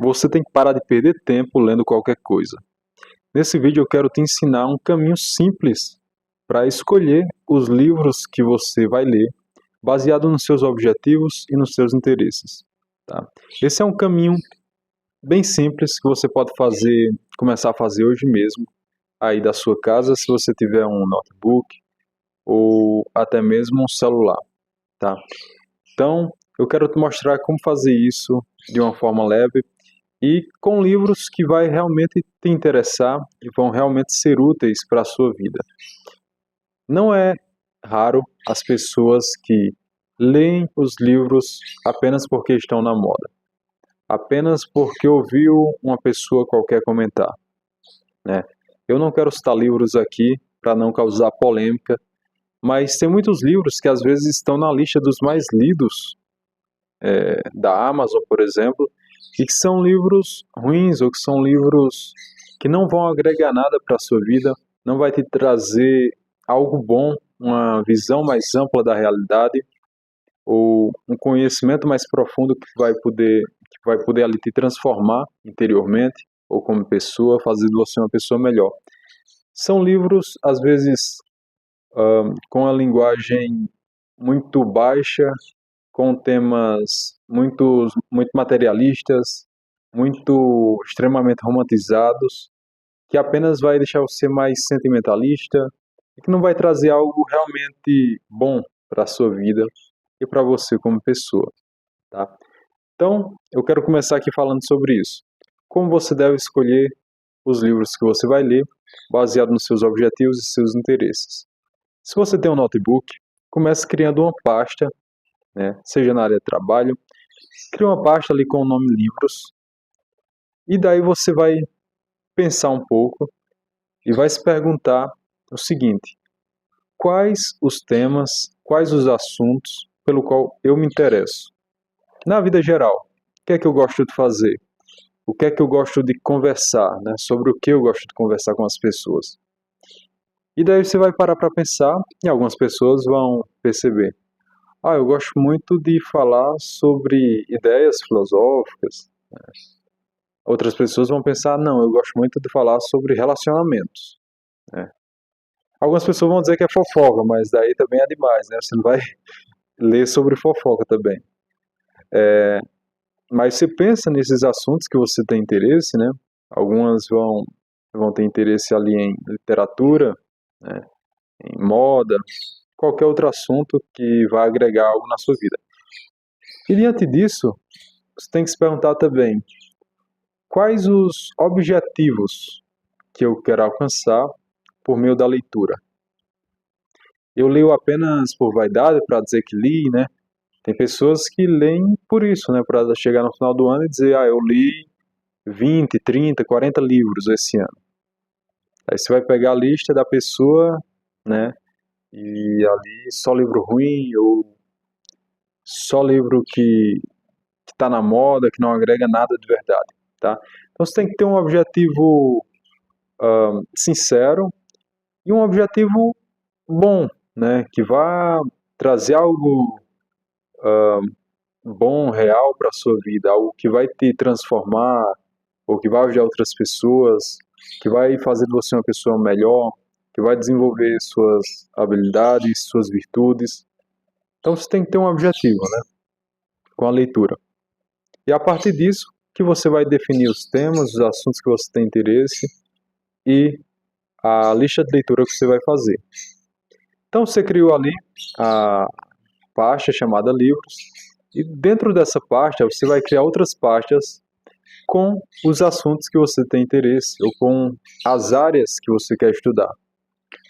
Você tem que parar de perder tempo lendo qualquer coisa. Nesse vídeo eu quero te ensinar um caminho simples para escolher os livros que você vai ler, baseado nos seus objetivos e nos seus interesses. Tá? Esse é um caminho bem simples que você pode começar a fazer hoje mesmo, aí da sua casa, se você tiver um notebook ou até mesmo um celular. Tá? Então, eu quero te mostrar como fazer isso de uma forma leve e com livros que vai realmente te interessar e vão realmente ser úteis para a sua vida. Não é raro as pessoas que leem os livros apenas porque estão na moda, apenas porque ouviu uma pessoa qualquer comentar, né? Eu não quero citar livros aqui para não causar polêmica, mas tem muitos livros que às vezes estão na lista dos mais lidos da Amazon, por exemplo, e que são livros ruins ou que são livros que não vão agregar nada para a sua vida, não vai te trazer algo bom, uma visão mais ampla da realidade ou um conhecimento mais profundo que vai poder ali te transformar interiormente ou como pessoa, fazendo você uma pessoa melhor. São livros, às vezes, com a linguagem muito baixa, com temas muito materialistas, muito extremamente romantizados, que apenas vai deixar você mais sentimentalista e que não vai trazer algo realmente bom para a sua vida e para você como pessoa, tá? Então, eu quero começar aqui falando sobre isso. Como você deve escolher os livros que você vai ler, baseado nos seus objetivos e seus interesses. Se você tem um notebook, comece criando uma pasta, né, seja na área de trabalho, crie uma pasta ali com o nome livros, e daí você vai pensar um pouco e vai se perguntar o seguinte: quais os temas, quais os assuntos pelo qual eu me interesso? Na vida geral, o que é que eu gosto de fazer? O que é que eu gosto de conversar, né? Sobre o que eu gosto de conversar com as pessoas. E daí você vai parar para pensar e algumas pessoas vão perceber: ah, eu gosto muito de falar sobre ideias filosóficas. Outras pessoas vão pensar: não, eu gosto muito de falar sobre relacionamentos, né? Algumas pessoas vão dizer que é fofoca, mas daí também é demais, né? Você não vai ler sobre fofoca também. Mas você pensa nesses assuntos que você tem interesse, né? Algumas vão ter interesse ali em literatura, né? Em moda, qualquer outro assunto que vai agregar algo na sua vida. E diante disso, você tem que se perguntar também: quais os objetivos que eu quero alcançar por meio da leitura? Eu leio apenas por vaidade, para dizer que li, né? Tem pessoas que leem por isso, né? Para chegar no final do ano e dizer: ah, eu li 20, 30, 40 livros esse ano. Aí você vai pegar a lista da pessoa, né? E ali só livro ruim ou só livro que está na moda, que não agrega nada de verdade, tá? Então você tem que ter um objetivo sincero e um objetivo bom, né? Que vá trazer algo bom, real para a sua vida, algo que vai te transformar ou que vai ajudar outras pessoas, que vai fazer de você uma pessoa melhor, que vai desenvolver suas habilidades, suas virtudes. Então você tem que ter um objetivo, né? Com a leitura. E a partir disso que você vai definir os temas, os assuntos que você tem interesse e a lista de leitura que você vai fazer. Então você criou ali a pasta chamada livros e dentro dessa pasta você vai criar outras pastas com os assuntos que você tem interesse ou com as áreas que você quer estudar.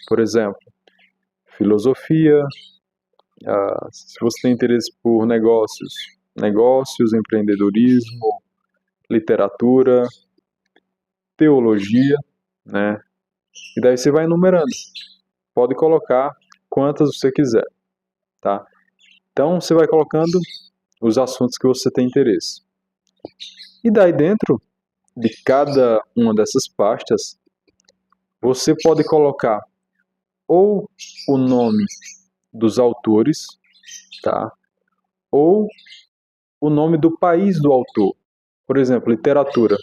Por exemplo, filosofia, se você tem interesse por negócios, empreendedorismo, literatura, teologia, né? E daí você vai enumerando. Pode colocar quantas você quiser, tá? Então você vai colocando os assuntos que você tem interesse. E daí dentro de cada uma dessas pastas, você pode colocar ou o nome dos autores, tá? Ou o nome do país do autor. Por exemplo, literatura.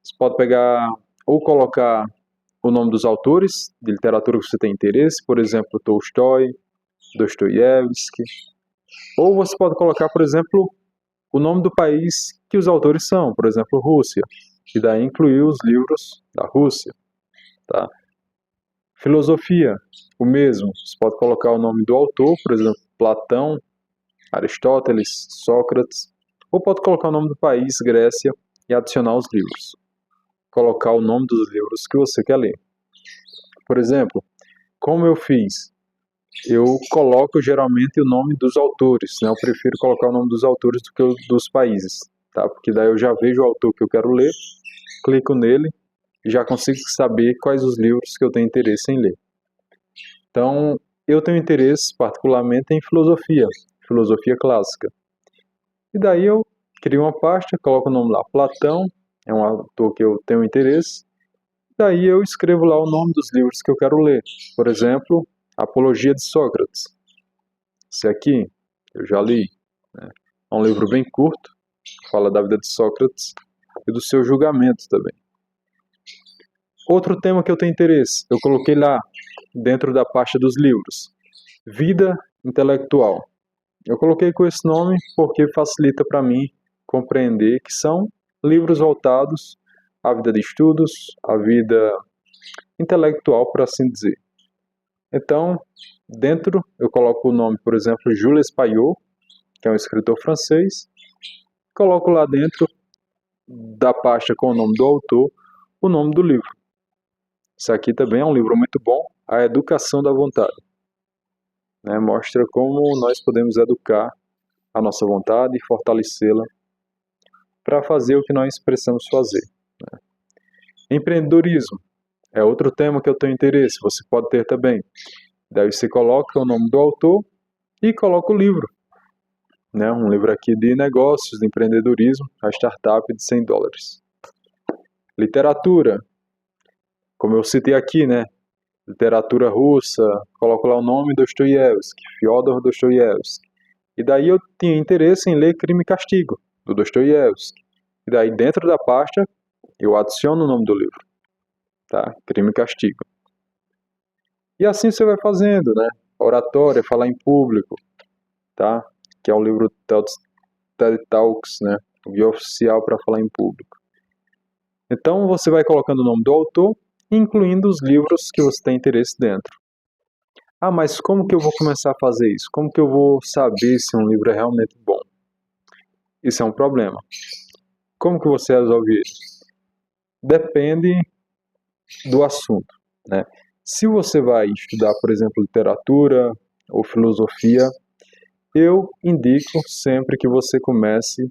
Você pode pegar ou colocar o nome dos autores de literatura que você tem interesse, por exemplo, Tolstói, Dostoiévski, ou você pode colocar, por exemplo, o nome do país que os autores são, por exemplo, Rússia, e daí incluir os livros da Rússia, tá? Filosofia, o mesmo, você pode colocar o nome do autor, por exemplo, Platão, Aristóteles, Sócrates, ou pode colocar o nome do país, Grécia, e adicionar os livros. Colocar o nome dos livros que você quer ler. Por exemplo, como eu fiz? Eu coloco geralmente o nome dos autores, né? Eu prefiro colocar o nome dos autores do que o dos países, tá? Porque daí eu já vejo o autor que eu quero ler, clico nele e já consigo saber quais os livros que eu tenho interesse em ler. Então, eu tenho interesse particularmente em filosofia, filosofia clássica. E daí eu crio uma pasta, coloco o nome lá, Platão, é um autor que eu tenho interesse. Daí eu escrevo lá o nome dos livros que eu quero ler. Por exemplo, Apologia de Sócrates. Esse aqui eu já li, né? É um livro bem curto, fala da vida de Sócrates e do seu julgamento também. Outro tema que eu tenho interesse, eu coloquei lá dentro da pasta dos livros, Vida Intelectual. Eu coloquei com esse nome porque facilita para mim compreender que são livros voltados à vida de estudos, à vida intelectual, por assim dizer. Então, dentro eu coloco o nome, por exemplo, Jules Payot, que é um escritor francês, coloco lá dentro da pasta com o nome do autor, o nome do livro. Isso aqui também é um livro muito bom, A Educação da Vontade. Né? Mostra como nós podemos educar a nossa vontade e fortalecê-la para fazer o que nós precisamos fazer. Né? Empreendedorismo é outro tema que eu tenho interesse, você pode ter também. Daí você coloca o nome do autor e coloca o livro. Né? Um livro aqui de negócios, de empreendedorismo, a startup de $100. Literatura, como eu citei aqui, né? Literatura russa, coloco lá o nome Dostoiévski, Fyodor Dostoiévski. E daí eu tinha interesse em ler Crime e Castigo, do Dostoiévski. E daí dentro da pasta eu adiciono o nome do livro, tá? Crime e Castigo. E assim você vai fazendo, né? Oratória, falar em público, tá? Que é um livro TED Talks, né? O guia oficial para falar em público. Então você vai colocando o nome do autor, incluindo os livros que você tem interesse dentro. Ah, mas como que eu vou começar a fazer isso? Como que eu vou saber se um livro é realmente bom? Isso é um problema. Como que você resolve isso? Depende do assunto, né? Se você vai estudar, por exemplo, literatura ou filosofia, eu indico sempre que você comece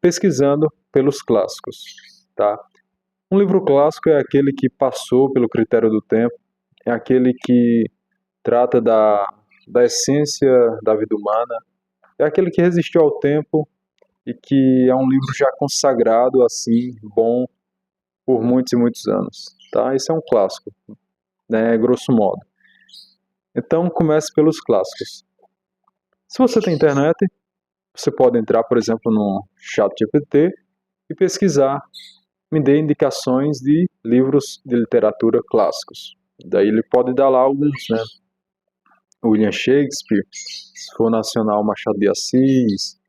pesquisando pelos clássicos, tá? Um livro clássico é aquele que passou pelo critério do tempo, é aquele que trata da essência da vida humana, é aquele que resistiu ao tempo e que é um livro já consagrado, assim, bom, por muitos e muitos anos, tá? Esse é um clássico, né, grosso modo. Então, comece pelos clássicos. Se você tem internet, você pode entrar, por exemplo, no ChatGPT e pesquisar, me dê indicações de livros de literatura clássicos. Daí ele pode dar lá alguns, né? William Shakespeare, se for nacional, Machado de Assis,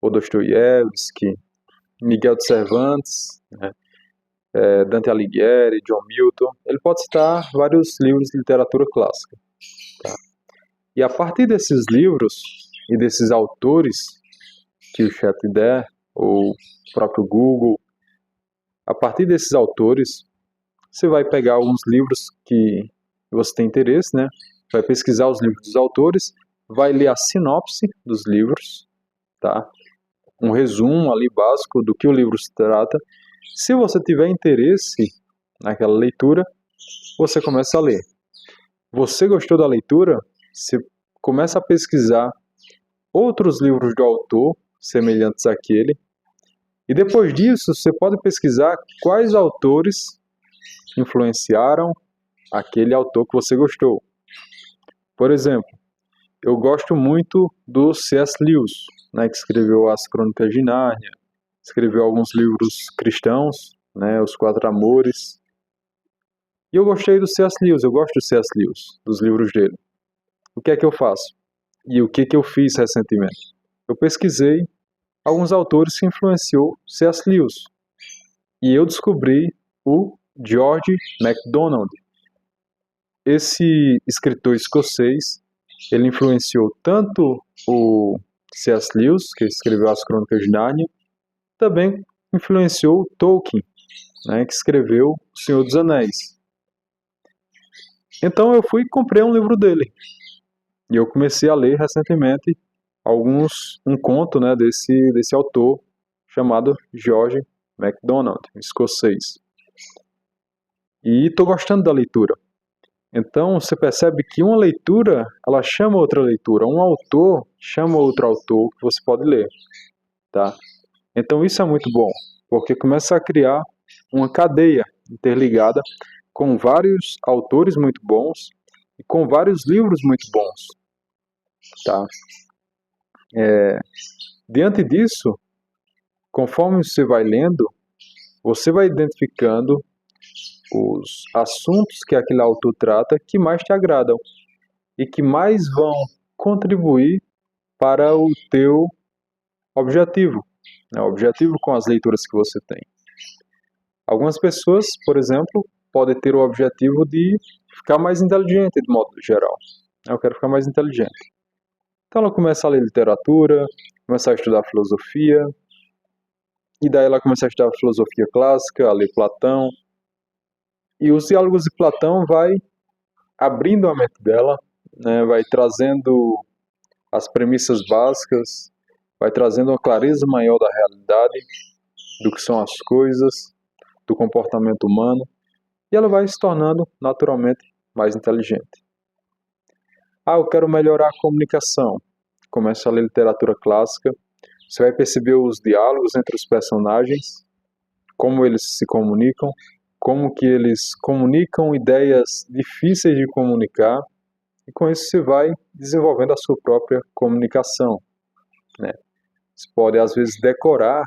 ou Dostoiévski, Miguel de Cervantes, né? Dante Alighieri, John Milton. Ele pode citar vários livros de literatura clássica. Tá? E a partir desses livros e desses autores que o chat der, ou o próprio Google, a partir desses autores, você vai pegar alguns livros que você tem interesse, né? Vai pesquisar os livros dos autores, vai ler a sinopse dos livros, tá? Um resumo ali básico do que o livro se trata. Se você tiver interesse naquela leitura, você começa a ler. Você gostou da leitura? Você começa a pesquisar outros livros do autor semelhantes àquele. E depois disso, você pode pesquisar quais autores influenciaram aquele autor que você gostou. Por exemplo, eu gosto muito do C.S. Lewis, né, que escreveu As Crônicas de Nárnia, escreveu alguns livros cristãos, né, Os Quatro Amores. E eu gostei do C.S. Lewis, eu gosto do C.S. Lewis, dos livros dele. O que é que eu faço? E o que eu fiz recentemente? Eu pesquisei alguns autores que influenciou C.S. Lewis. E eu descobri o George MacDonald. Esse escritor escocês, ele influenciou tanto o C.S. Lewis, que escreveu as Crônicas de Nárnia, também influenciou Tolkien, né, que escreveu O Senhor dos Anéis. Então eu fui e comprei um livro dele. E eu comecei a ler recentemente um conto, né, desse autor chamado George MacDonald, escocês. E estou gostando da leitura. Então você percebe que uma leitura, ela chama outra leitura. Um autor chama outro autor que você pode ler, tá? Então isso é muito bom, porque começa a criar uma cadeia interligada com vários autores muito bons e com vários livros muito bons, tá? Diante disso, conforme você vai lendo, você vai identificando os assuntos que aquele autor trata que mais te agradam e que mais vão contribuir para o teu objetivo, né? O objetivo com as leituras que você tem. Algumas pessoas, por exemplo, podem ter o objetivo de ficar mais inteligente de modo geral. Eu quero ficar mais inteligente. Então ela começa a ler literatura, começa a estudar filosofia, e daí ela começa a estudar filosofia clássica, a ler Platão. E os diálogos de Platão vai abrindo a mente dela, né, vai trazendo as premissas básicas, vai trazendo uma clareza maior da realidade, do que são as coisas, do comportamento humano, e ela vai se tornando naturalmente mais inteligente. Ah, eu quero melhorar a comunicação. Começa a ler literatura clássica, você vai perceber os diálogos entre os personagens, como eles se comunicam, como que eles comunicam ideias difíceis de comunicar, e com isso você vai desenvolvendo a sua própria comunicação, né? Você pode, às vezes, decorar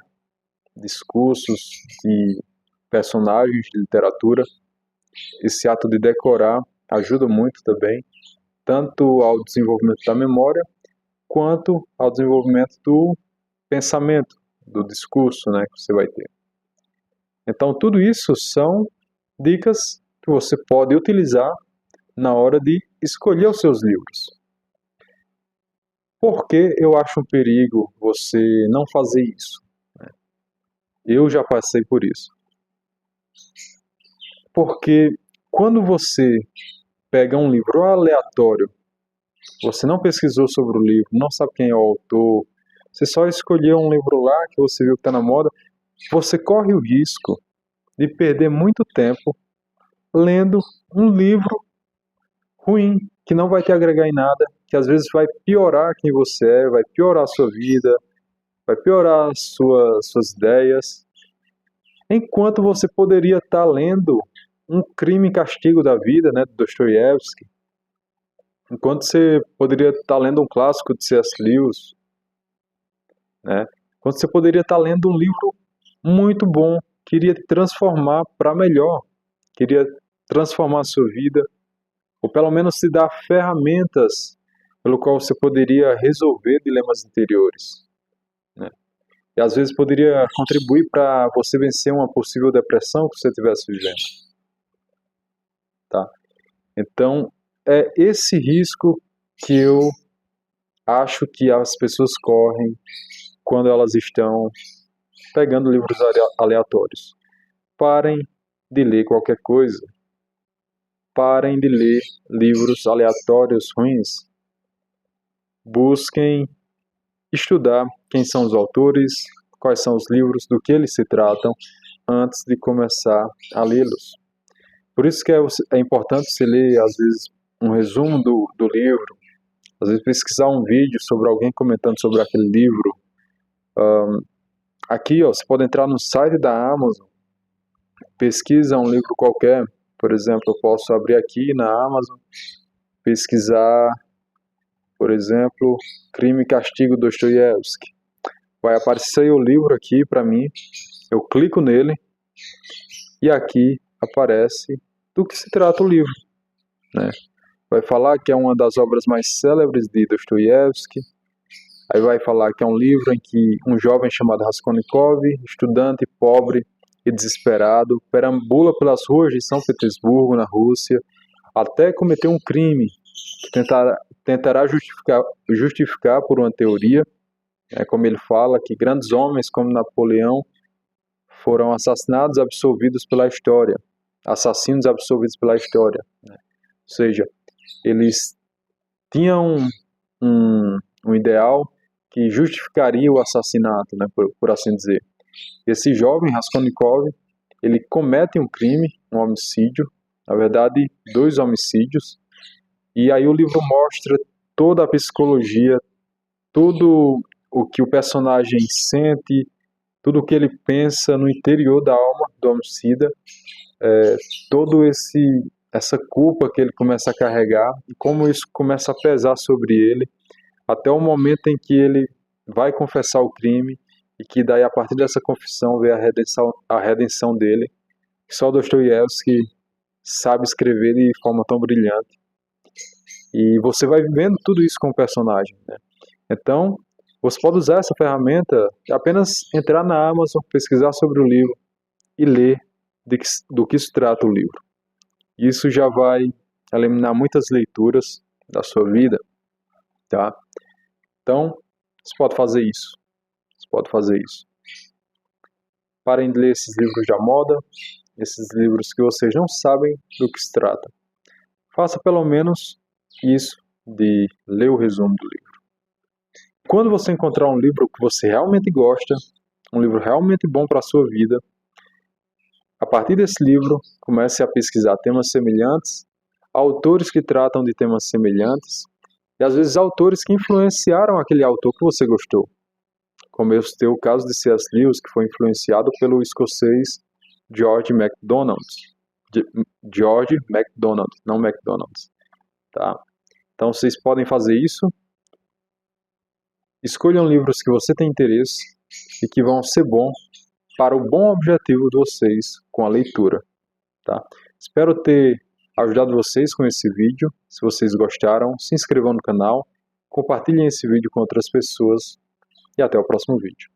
discursos de personagens de literatura. Esse ato de decorar ajuda muito também, tanto ao desenvolvimento da memória, quanto ao desenvolvimento do pensamento, do discurso, né, que você vai ter. Então, tudo isso são dicas que você pode utilizar na hora de escolher os seus livros. Por que eu acho um perigo você não fazer isso? Eu já passei por isso. Porque quando você pega um livro aleatório, você não pesquisou sobre o livro, não sabe quem é o autor, você só escolheu um livro lá que você viu que está na moda, você corre o risco de perder muito tempo lendo um livro ruim, que não vai te agregar em nada, que às vezes vai piorar quem você é, vai piorar a sua vida, vai piorar suas ideias, enquanto você poderia estar lendo Um Crime e Castigo da Vida, né, de Dostoiévski, enquanto você poderia estar lendo um clássico de C.S. Lewis, né, enquanto você poderia estar lendo um livro muito bom, que iria te transformar para melhor, queria transformar a sua vida, ou pelo menos te dar ferramentas pelo qual você poderia resolver dilemas interiores, né? E às vezes poderia contribuir para você vencer uma possível depressão que você estivesse vivendo, tá? Então, é esse risco que eu acho que as pessoas correm quando elas estão pegando livros aleatórios. Parem de ler qualquer coisa. Parem de ler livros aleatórios ruins. Busquem estudar quem são os autores, quais são os livros, do que eles se tratam, antes de começar a lê-los. Por isso que é importante você ler, às vezes, um resumo do livro, às vezes pesquisar um vídeo sobre alguém comentando sobre aquele livro. Aqui, ó, você pode entrar no site da Amazon, pesquisa um livro qualquer, por exemplo, eu posso abrir aqui na Amazon, pesquisar, por exemplo, Crime e Castigo, Dostoiévski. vai aparecer o livro aqui para mim, eu clico nele e aqui aparece do que se trata o livro, né? Vai falar que é uma das obras mais célebres de Dostoiévski. Aí vai falar que é um livro em que um jovem chamado Raskolnikov, estudante pobre e desesperado, perambula pelas ruas de São Petersburgo, na Rússia, até cometer um crime que tentará justificar por uma teoria, como ele fala, que grandes homens como Napoleão foram assassinados absolvidos pela história, assassinos absolvidos pela história, né? Ou seja, eles tinham um ideal que justificaria o assassinato, né, por assim dizer. Esse jovem, Raskolnikov, ele comete um crime, um homicídio, na verdade, 2 homicídios, e aí o livro mostra toda a psicologia, tudo o que o personagem sente, tudo o que ele pensa no interior da alma do homicida, todo essa culpa que ele começa a carregar e como isso começa a pesar sobre ele, até o momento em que ele vai confessar o crime e que daí a partir dessa confissão vem a redenção dele, que só Dostoiévski sabe escrever de forma tão brilhante. E você vai vivendo tudo isso com o personagem, né? Então, você pode usar essa ferramenta e apenas entrar na Amazon, pesquisar sobre o livro e ler do que se trata o livro. Isso já vai eliminar muitas leituras da sua vida, tá? Então, você pode fazer isso. Você pode fazer isso. Parem de ler esses livros da moda, esses livros que vocês não sabem do que se trata. Faça pelo menos isso de ler o resumo do livro. Quando você encontrar um livro que você realmente gosta, um livro realmente bom para a sua vida, a partir desse livro, comece a pesquisar temas semelhantes, autores que tratam de temas semelhantes, e às vezes autores que influenciaram aquele autor que você gostou. Como eu citei o caso de C.S. Lewis, que foi influenciado pelo escocês George MacDonald. George MacDonald, não McDonald's. Tá? Então vocês podem fazer isso. Escolham livros que você tem interesse e que vão ser bons para o bom objetivo de vocês com a leitura. Tá? Espero ter ajudado vocês com esse vídeo. Se vocês gostaram, se inscrevam no canal, compartilhem esse vídeo com outras pessoas e até o próximo vídeo.